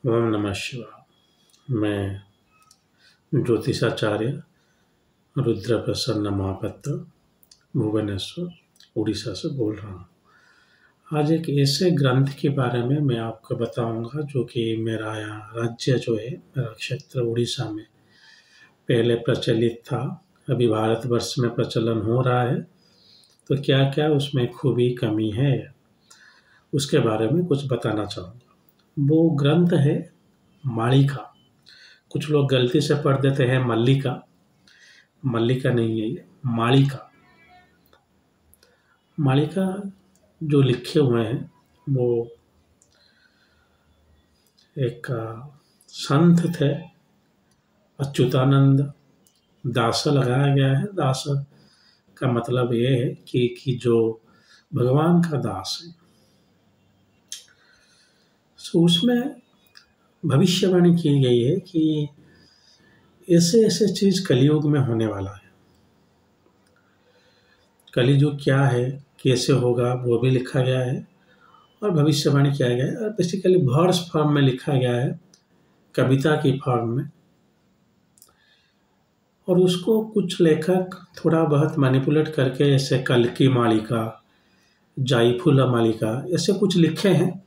ओम नमः शिवाय। मैं ज्योतिषाचार्य रुद्र प्रसन्न महापात्र भुवनेश्वर उड़ीसा से बोल रहा हूँ। आज एक ऐसे ग्रंथ के बारे में मैं आपको बताऊंगा जो कि मेरा यहाँ राज्य जो है, मेरा क्षेत्र उड़ीसा में पहले प्रचलित था, अभी भारतवर्ष में प्रचलन हो रहा है। तो क्या क्या उसमें खूबी कमी है उसके बारे में कुछ बताना चाहूँगा। वो ग्रंथ है मालिका। कुछ लोग गलती से पढ़ देते हैं मल्लिका। मल्लिका नहीं है ये, मालिका। मालिका जो लिखे हुए हैं वो एक संत थे, अच्युतानंद दास लगाया गया है। दास का मतलब ये है कि जो भगवान का दास है। तो उसमें भविष्यवाणी की गई है कि ऐसे ऐसे चीज कलयुग में होने वाला है। कलयुग क्या है, कैसे होगा, वो भी लिखा गया है और भविष्यवाणी किया गया है। और बेसिकली वर्स फॉर्म में लिखा गया है, कविता की फॉर्म में। और उसको कुछ लेखक थोड़ा बहुत मैनिपुलेट करके ऐसे कल्की मालिका, जाईफुला मालिका ऐसे कुछ लिखे हैं।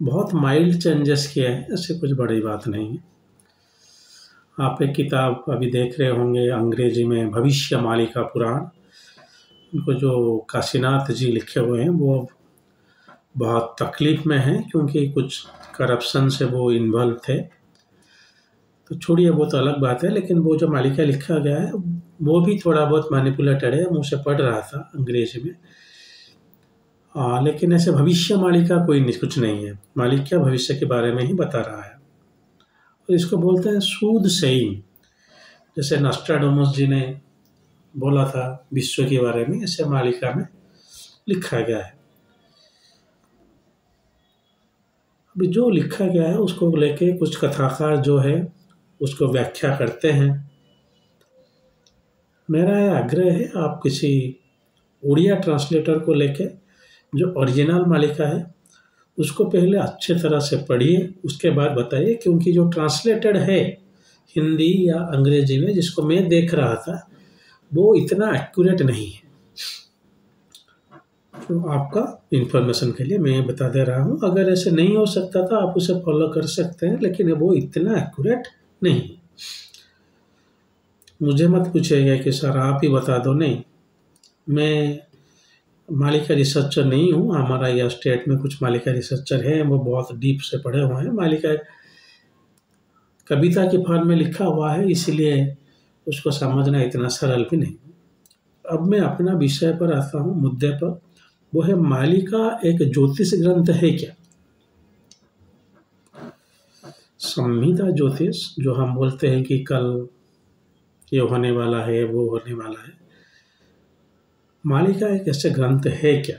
बहुत माइल्ड चेंजेस किए हैं, ऐसे कुछ बड़ी बात नहीं है। आप एक किताब अभी देख रहे होंगे अंग्रेजी में, भविष्य मालिका पुराण। उनको जो काशीनाथ जी लिखे हुए हैं वो बहुत तकलीफ में हैं क्योंकि कुछ करप्शन से वो इन्वॉल्व थे। तो छोड़िए, वो तो अलग बात है। लेकिन वो जो मालिका लिखा गया है वो भी थोड़ा बहुत मैनिपुलेटेड है। मुझसे पढ़ रहा था अंग्रेजी में। लेकिन ऐसे भविष्य मालिका कोई नहीं, कुछ नहीं है। मालिका भविष्य के बारे में ही बता रहा है और इसको बोलते हैं सूद सेइंग। जैसे नस्ट्राडामस जी ने बोला था विश्व के बारे में, ऐसे मालिका में लिखा गया है। अभी जो लिखा गया है उसको लेके कुछ कथाकार जो है उसको व्याख्या करते हैं। मेरा यह आग्रह है, आप किसी उड़िया ट्रांसलेटर को लेके जो ओरिजिनल मालिका है उसको पहले अच्छे तरह से पढ़िए, उसके बाद बताइए। क्योंकि जो ट्रांसलेटेड है हिंदी या अंग्रेजी में, जिसको मैं देख रहा था, वो इतना एक्यूरेट नहीं है। तो आपका इंफॉर्मेशन के लिए मैं बता दे रहा हूँ। अगर ऐसे नहीं हो सकता था आप उसे फॉलो कर सकते हैं, लेकिन वो इतना एक्यूरेट नहीं है। मुझे मत पूछिएगा कि सर आप ही बता दो, नहीं। मैं मालिका रिसर्चर नहीं हूँ। हमारा यह स्टेट में कुछ मालिका रिसर्चर हैं, वो बहुत डीप से पढ़े हुए हैं। मालिका कविता के फॉर्म में लिखा हुआ है, इसलिए उसको समझना इतना सरल भी नहीं। अब मैं अपना विषय पर आता हूँ, मुद्दे पर। वो है मालिका एक ज्योतिष ग्रंथ है क्या? संहिता ज्योतिष जो हम बोलते हैं कि कल ये होने वाला है, वो होने वाला है, मालिका एक ऐसे ग्रंथ है क्या?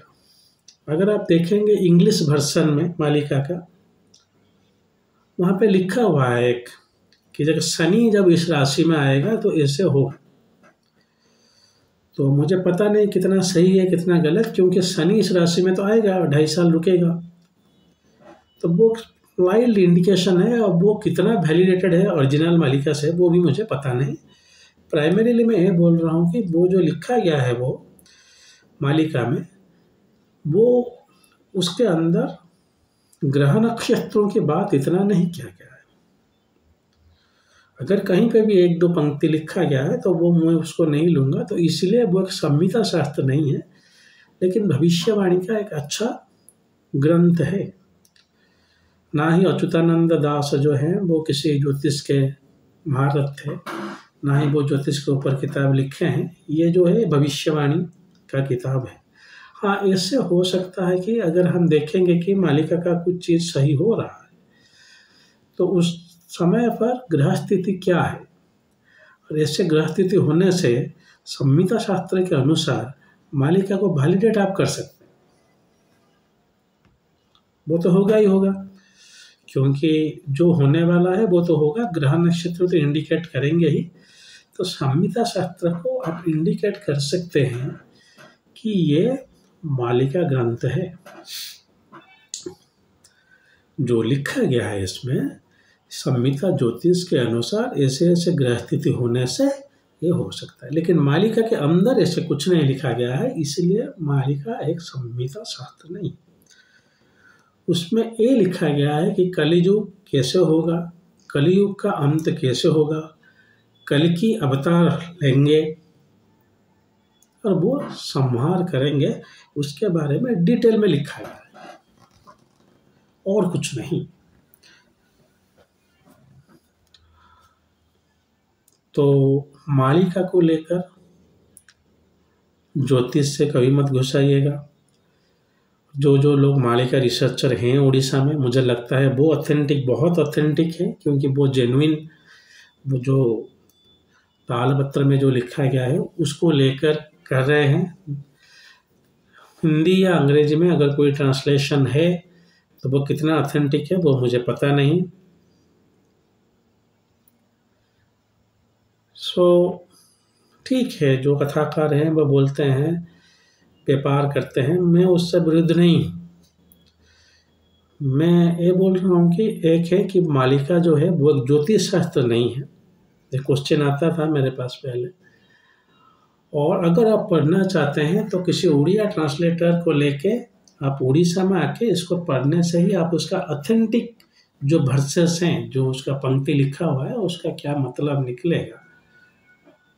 अगर आप देखेंगे इंग्लिश वर्जन में मालिका का, वहाँ पे लिखा हुआ है एक कि जब शनि जब इस राशि में आएगा तो ऐसे होगा। तो मुझे पता नहीं कितना सही है कितना गलत, क्योंकि शनि इस राशि में तो आएगा, 2.5 साल रुकेगा। तो वो वाइल्ड इंडिकेशन है, और वो कितना वैलिडेटेड है ओरिजिनल मालिका से वो भी मुझे पता नहीं। प्राइमरीली मैं ये बोल रहा हूँ कि वो जो लिखा गया है वो मालिका में, वो उसके अंदर ग्रह नक्षत्रों की बात इतना नहीं किया गया है। अगर कहीं पे भी 1-2 पंक्ति लिखा गया है तो वो मैं उसको नहीं लूँगा। तो इसलिए वो एक संहिता शास्त्र नहीं है, लेकिन भविष्यवाणी का एक अच्छा ग्रंथ है। ना ही अच्युतानंद दास जो हैं वो किसी ज्योतिष के महारथ थे, ना ही वो ज्योतिष के ऊपर किताब लिखे हैं। ये जो है भविष्यवाणी का किताब है। हाँ, ऐसे हो सकता है कि अगर हम देखेंगे कि मालिका का कुछ चीज़ सही हो रहा है तो उस समय पर ग्रह स्थिति क्या है, और ऐसे ग्रह स्थिति होने से संहिता शास्त्र के अनुसार मालिका को वैलिडेट आप कर सकते हैं। वो तो होगा ही होगा, क्योंकि जो होने वाला है वो तो होगा। ग्रह नक्षत्र तो इंडिकेट करेंगे ही। तो संहिता शास्त्र को आप इंडिकेट कर सकते हैं कि ये मालिका ग्रंथ है। जो लिखा गया है इसमें, संहिता ज्योतिष के अनुसार ऐसे ऐसे ग्रह स्थिति होने से ये हो सकता है, लेकिन मालिका के अंदर ऐसे कुछ नहीं लिखा गया है, इसलिए मालिका एक संहिता शास्त्र नहीं। उसमें ये लिखा गया है कि कलियुग कैसे होगा, कलियुग का अंत कैसे होगा, कल की अवतार लेंगे और वो संहार करेंगे, उसके बारे में डिटेल में लिखा गया है और कुछ नहीं। तो मालिका को लेकर ज्योतिष से कभी मत घुसाइएगा। जो लोग मालिका रिसर्चर हैं उड़ीसा में, मुझे लगता है वो ऑथेंटिक, बहुत ऑथेंटिक है, क्योंकि वो जेन्युइन, वो जो तालपत्र में जो लिखा गया है उसको लेकर कर रहे हैं। हिंदी या अंग्रेजी में अगर कोई ट्रांसलेशन है तो वो कितना ऑथेंटिक है वो मुझे पता नहीं। ठीक है, जो कथाकार हैं वो बोलते हैं, व्यापार करते हैं, मैं उससे विरुद्ध नहीं। मैं ये बोल रहा हूँ कि एक है कि मालिका जो है वो ज्योतिष शास्त्र नहीं है। एक क्वेश्चन आता था मेरे पास पहले, और अगर आप पढ़ना चाहते हैं तो किसी उड़िया ट्रांसलेटर को लेके आप उड़ीसा में आके इसको पढ़ने से ही आप उसका ऑथेंटिक जो वर्सेस हैं, जो उसका पंक्ति लिखा हुआ है, उसका क्या मतलब निकलेगा,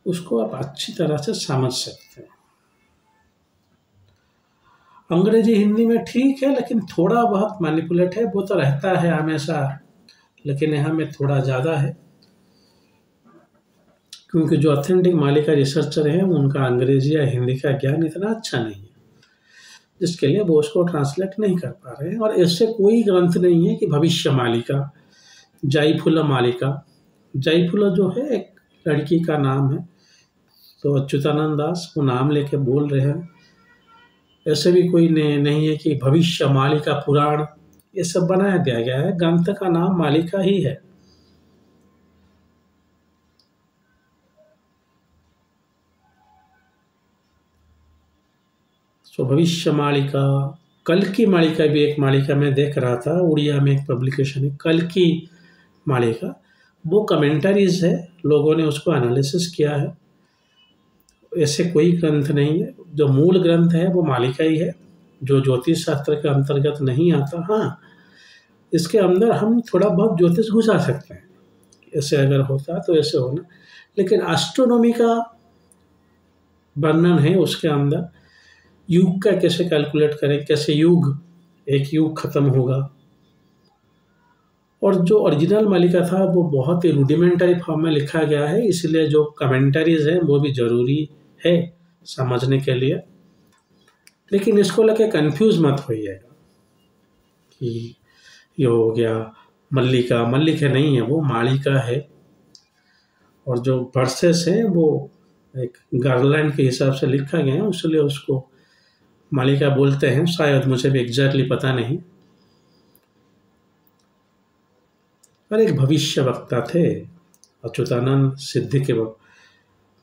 उसको आप अच्छी तरह से समझ सकते हैं। अंग्रेजी हिंदी में ठीक है, लेकिन थोड़ा बहुत मैनिपुलेट है, वो तो रहता है हमेशा, लेकिन यहाँ में थोड़ा ज़्यादा है, क्योंकि जो ऑथेंटिक मालिका रिसर्चर हैं उनका अंग्रेजी या हिंदी का ज्ञान इतना अच्छा नहीं है, जिसके लिए वो उसको ट्रांसलेट नहीं कर पा रहे हैं। और ऐसे कोई ग्रंथ नहीं है कि भविष्य मालिका, जाइफुला मालिका, जाइफुला जो है एक लड़की का नाम है, तो अच्युतानंद दास वो नाम लेके बोल रहे हैं। ऐसे भी कोई नहीं है कि भविष्य मालिका पुराण, ये सब बनाया दिया गया है, ग्रंथ का नाम मालिका ही है। तो भविष्य मालिका, कल की मालिका भी एक मालिका मैं देख रहा था, उड़िया में एक पब्लिकेशन है कल की मालिका, वो कमेंटरीज है, लोगों ने उसको एनालिसिस किया है। ऐसे कोई ग्रंथ नहीं है, जो मूल ग्रंथ है वो मालिका ही है, जो ज्योतिष शास्त्र के अंतर्गत नहीं आता। हाँ, इसके अंदर हम थोड़ा बहुत ज्योतिष घुसा सकते हैं, ऐसे अगर होता तो ऐसे होना, लेकिन एस्ट्रोनॉमी का वर्णन है उसके अंदर, युग का कैसे कैलकुलेट करें, कैसे एक युग खत्म होगा। और जो ओरिजिनल मालिका था वो बहुत ही रूडिमेंटरी फॉर्म में लिखा गया है, इसलिए जो कमेंटरीज हैं वो भी ज़रूरी है समझने के लिए। लेकिन इसको लेके कंफ्यूज मत होइएगा कि ये हो गया मल्लिका, मल्लिका नहीं है, वो मालिका है। और जो वर्सेस हैं वो एक गार्लैंड के हिसाब से लिखा गया है, इसलिए उसको मालिका बोलते हैं, शायद, मुझे भी एग्जैक्टली पता नहीं। और एक भविष्य वक्ता थे अच्युतानंद, सिद्धि के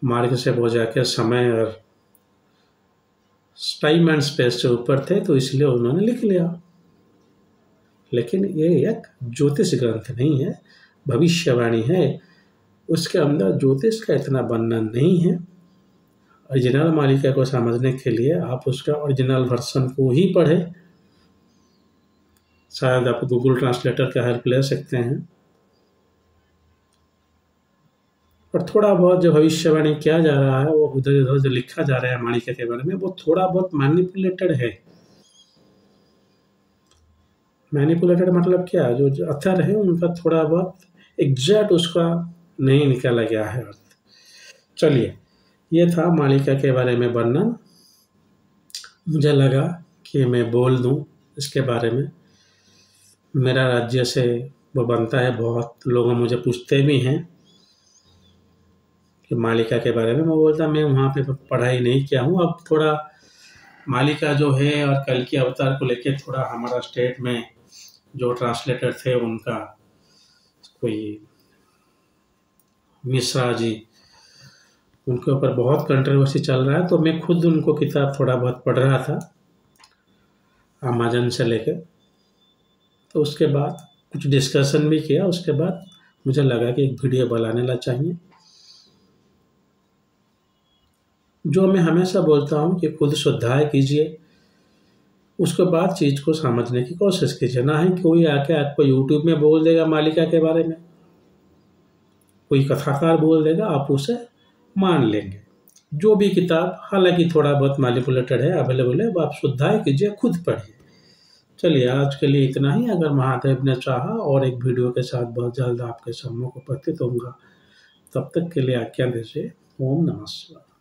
मार्ग से वो जाके समय और टाइम एंड स्पेस से ऊपर थे, तो इसलिए उन्होंने लिख लिया। लेकिन ये एक ज्योतिष ग्रंथ नहीं है, भविष्यवाणी है, उसके अंदर ज्योतिष का इतना वर्णन नहीं है। ओरिजिनल मालिका को समझने के लिए आप उसका ओरिजिनल वर्सन को ही पढ़ें, शायद आप गूगल ट्रांसलेटर का हेल्प ले सकते हैं। और थोड़ा बहुत जो भविष्यवाणी किया जा रहा है, वो उधर इधर जो लिखा जा रहा है मालिका के बारे में, वो थोड़ा बहुत मैनिपुलेटेड है। मैनिपुलेटेड मतलब क्या, जो अथर है उनका थोड़ा बहुत एग्जैक्ट उसका नहीं निकाला गया है अर्थ। चलिए, ये था मालिका के बारे में वर्णन। मुझे लगा कि मैं बोल दूं इसके बारे में, मेरा राज्य से वो बनता है। बहुत लोग मुझे पूछते भी हैं कि मालिका के बारे में, मैं बोलता मैं वहाँ पे पढ़ाई नहीं किया हूँ। अब थोड़ा मालिका जो है और कल की अवतार को लेके थोड़ा हमारा स्टेट में जो ट्रांसलेटर थे उनका, कोई मिश्रा जी, उनके ऊपर बहुत कंट्रोवर्सी चल रहा है, तो मैं खुद उनको किताब थोड़ा बहुत पढ़ रहा था अमेज़न से लेके। तो उसके बाद कुछ डिस्कशन भी किया। उसके बाद मुझे लगा कि एक वीडियो बनाने ला चाहिए। जो मैं हमेशा बोलता हूँ कि खुद स्वाध्याय कीजिए, उसके बाद चीज़ को समझने की कोशिश कीजिए। ना ही कोई आके आपको यूट्यूब में बोल देगा मालिका के बारे में, कोई कथाकार बोल देगा, आप उसे मान लेंगे। जो भी किताब हालांकि थोड़ा बहुत मैनिपुलेटेड है, अवेलेबल है, वो आप स्वाध्याय कीजिए, खुद पढ़िए। चलिए आज के लिए इतना ही। अगर महादेव ने चाहा और एक वीडियो के साथ बहुत जल्द आपके सम्मुख उपस्थित होऊंगा। तब तक के लिए आज्ञा दीजिए। ओम नमः शिवाय।